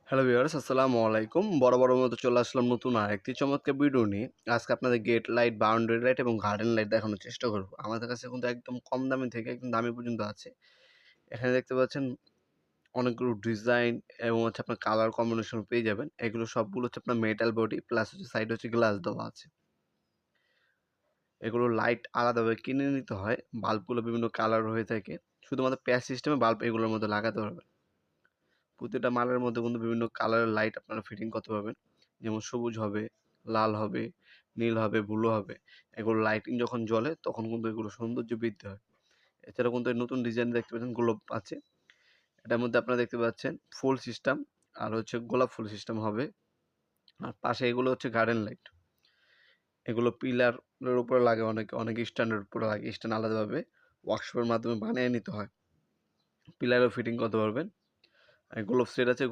Hello viewers, আসসালামু আলাইকুম। বরাবরের মতো চলে আসলাম নতুন আরেকটি চমৎকার ভিডিও নিয়ে। আজকে আপনাদের গেট লাইট, বাউন্ডারি লাইট এবং গার্ডেন লাইট দেখানোর চেষ্টা করব। আমাদের কাছে কিন্তু একদম কম দামি থেকে একদম দামি পর্যন্ত আছে। এখানে দেখতে পাচ্ছেন অনেকগুলো ডিজাইন এবং আপনার কালার কম্বিনেশন পেয়ে যাবেন। এগুলো সবগুলো আপনার মেটাল বডি প্লাস সাইডে গ্লাস দেওয়া আছে। এগুলো লাইট আলাদাভাবে কিনে নিতে হয়। বাল্বগুলো বিভিন্ন কালার হয়ে থাকে। শুধুমাত্র প্যাচ সিস্টেমে বাল্ব এগুলোর মধ্যে লাগাতে পারবেন। প্রতিটা মালের মধ্যে কিন্তু বিভিন্ন কালারের লাইট আপনারা ফিটিং করতে পারবেন। যেমন সবুজ হবে, লাল হবে, নীল হবে, ব্লু হবে। এগুলো লাইটিং যখন জ্বলে তখন কিন্তু এগুলো সৌন্দর্য বৃদ্ধি হয়। এছাড়াও কিন্তু এই নতুন ডিজাইন দেখতে পাচ্ছেন গ্লোব আছে। এটার মধ্যে আপনারা দেখতে পাচ্ছেন ফুল সিস্টেম আর গোলাপ ফুল সিস্টেম হবে। আর পাশে এগুলো গার্ডেন লাইট। এগুলো পিলারের উপরে লাগে অনেক স্ট্যান্ডের উপরে লাগে। স্ট্যান্ড আলাদাভাবে ওয়ার্কশপের মাধ্যমে বানিয়ে নিতে হয়। পিলারেও ফিটিং করতে পারবেন। গ্লোব সেট আছে।